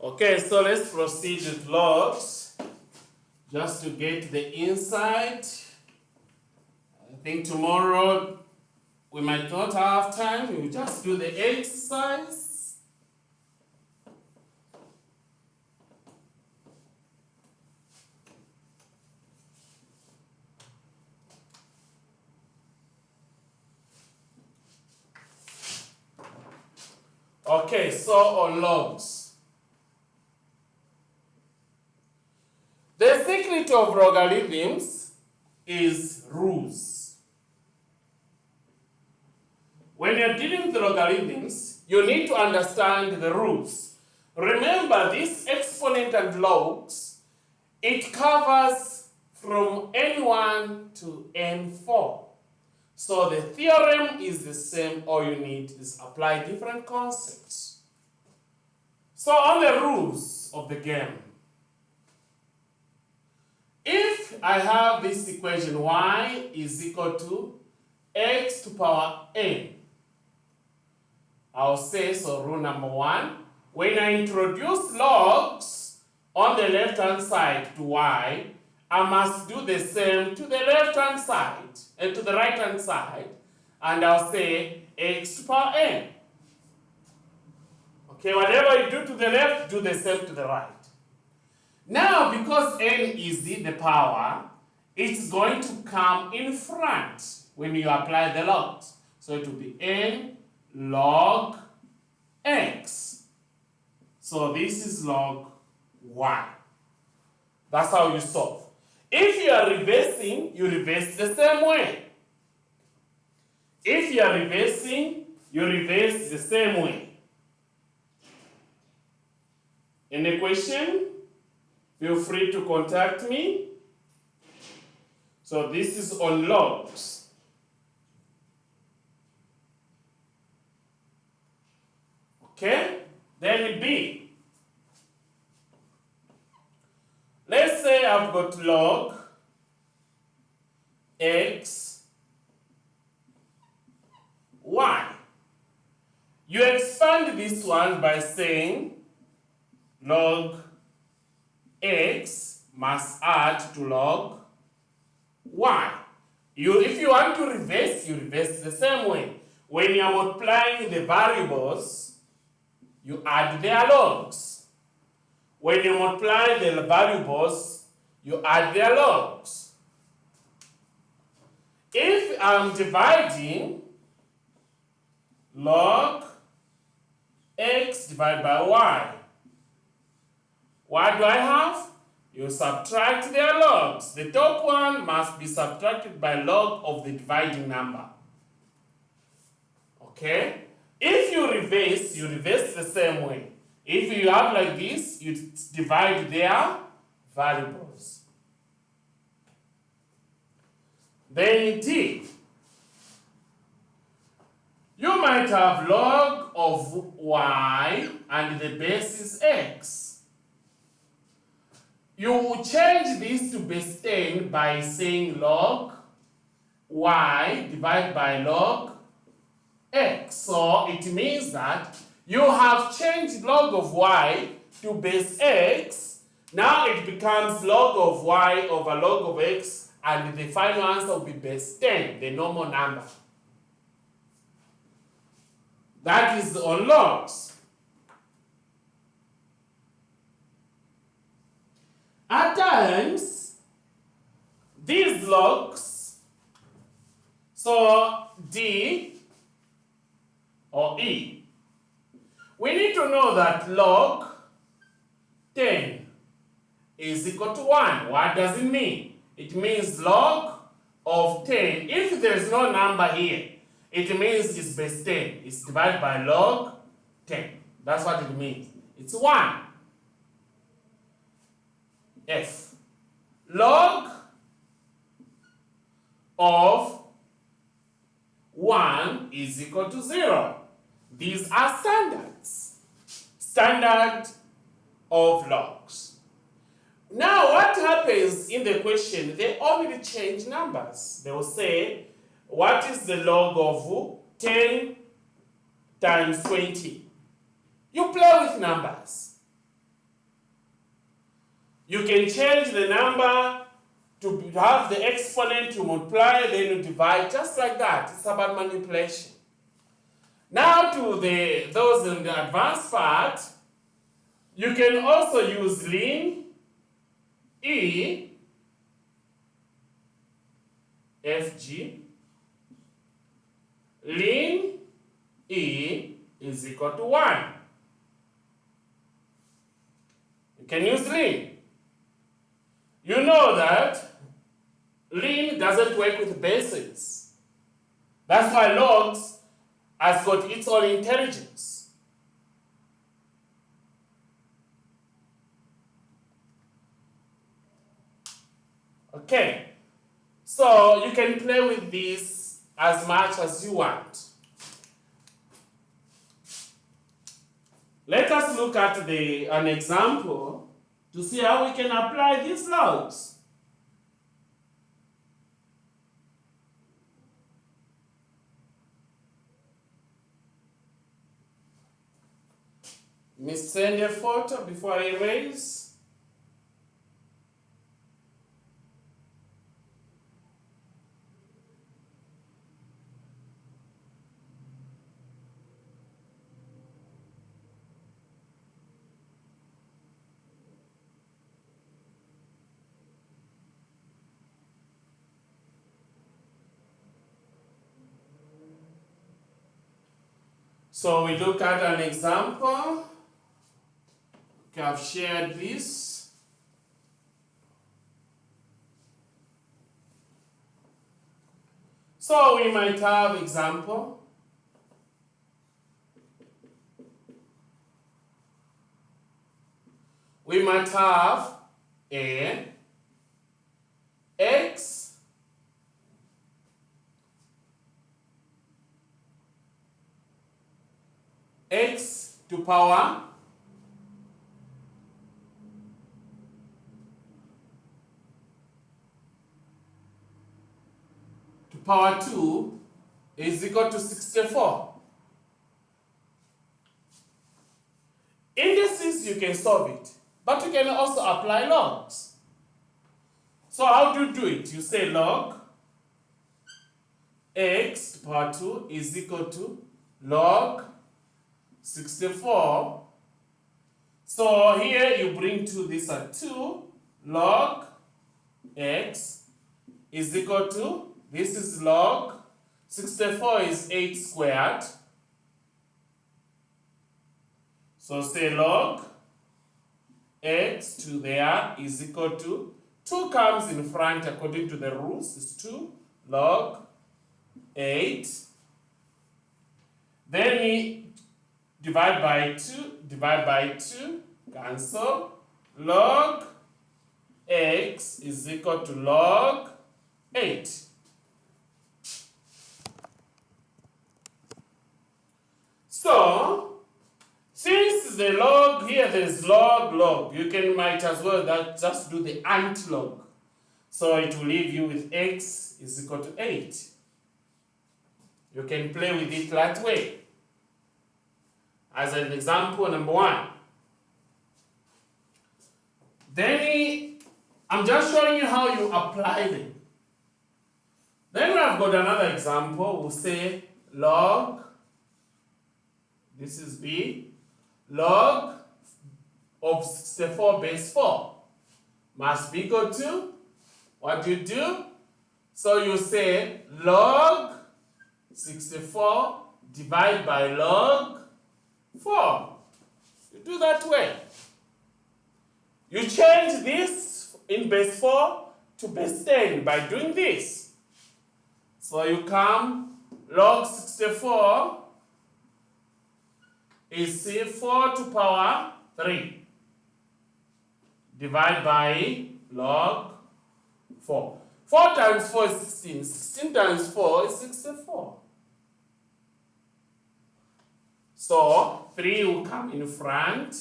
Okay, so let's proceed with logs just to get the insight. I think tomorrow we might not have time. We'll just do the exercise. Okay, so on logs. The secret of logarithms is rules. When you're dealing with logarithms, you need to understand the rules. Remember, this exponent and logs, it covers from n1 to n4. So the theorem is the same. All you need is apply different concepts. So on the rules of the game, if I have this equation y is equal to x to power n, I'll say, so rule number one, when I introduce logs on the left-hand side to y, I must do the same to the left-hand side and to the right-hand side, and I'll say x to power n. Okay, whatever you do to the left, do the same to the right. Now, because n is the power, it's going to come in front when you apply the logs. So it will be n log x. So this is log y. That's how you solve. If you are reversing, you reverse the same way. If you are reversing, you reverse the same way. Any question? Feel free to contact me. So this is on logs. Okay? Then B. Let's say I've got log x y. You expand this one by saying log x must add to log y. If you want to reverse, you reverse the same way. When you are multiplying the variables, you add their logs. When you multiply the variables, you add their logs. If I'm dividing log x divided by y, what do I have? You subtract their logs. The top one must be subtracted by log of the dividing number. Okay? If you reverse the same way. If you have like this, you divide their variables. Then D. You might have log of y and the base is x. You will change this to base 10 by saying log y divided by log x. So it means that you have changed log of y to base x. Now it becomes log of y over log of x, and the final answer will be base 10, the normal number. That is on logs. At times, these logs, so D or E, we need to know that log 10 is equal to 1. What does it mean? It means log of 10. If there is no number here, it means it's base 10. It's divided by log 10. That's what it means. It's 1. F. Log of 1 is equal to 0. These are standards. Standard of logs. Now, what happens in the question? They only change numbers. They will say, what is the log of 10 times 20? You play with numbers. You can change the number to have the exponent, to multiply, then you divide, just like that. It's about manipulation. Now to those in the advanced part, you can also use lim E FG. Lim E is equal to 1. You can use lim. You know that lim doesn't work with bases. That's why logs has got its own intelligence. Okay, so you can play with this as much as you want. Let us look at an example to see how we can apply these logs. Let me send a photo before I erase. So we look at an example. Okay, I've shared this. So we might have example. We might have a x to power power 2 is equal to 64. Indices, you can solve it, but you can also apply logs. So how do you do it? You say log x to power 2 is equal to log 64. So here you bring 2, this at 2, log x is equal to, this is log 64 is 8 squared. So say log x to there is equal to, 2 comes in front according to the rules, is 2 log 8. Then we divide by 2, cancel. Log x is equal to log 8. So, since the log here, there's log, you might as well just do the anti-log. So it will leave you with x is equal to 8. You can play with it that way. As an example, number 1. Then I'm just showing you how you apply them. Then I've got another example. We'll say log, this is b, log of 64 base 4 must be equal to, what do you do? So you say log 64 divided by log 4. You do that way. You change this in base 4 to base 10 by doing this. So you come, log 64 is 4 to power 3 divided by log 4. 4 times 4 is 16. 16 times 4 is 64. So 3 will come in front.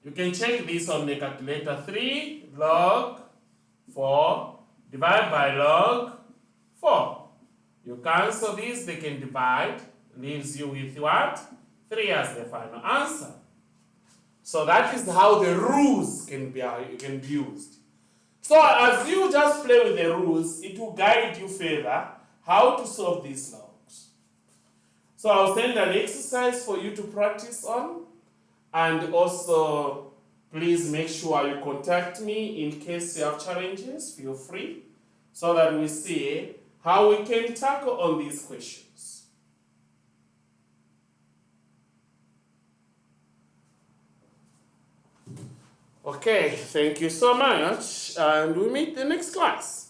You can check this on the calculator. 3 log 4 divided by log 4. You cancel this, they can divide. Leaves you with what? 3 as the final answer. So that is how the rules can be used. So as you just play with the rules, it will guide you further how to solve these logs. So I'll send an exercise for you to practice on, and also please make sure you contact me in case you have challenges. Feel free, so that we see how we can tackle on these questions. Okay, thank you so much, and we meet the next class.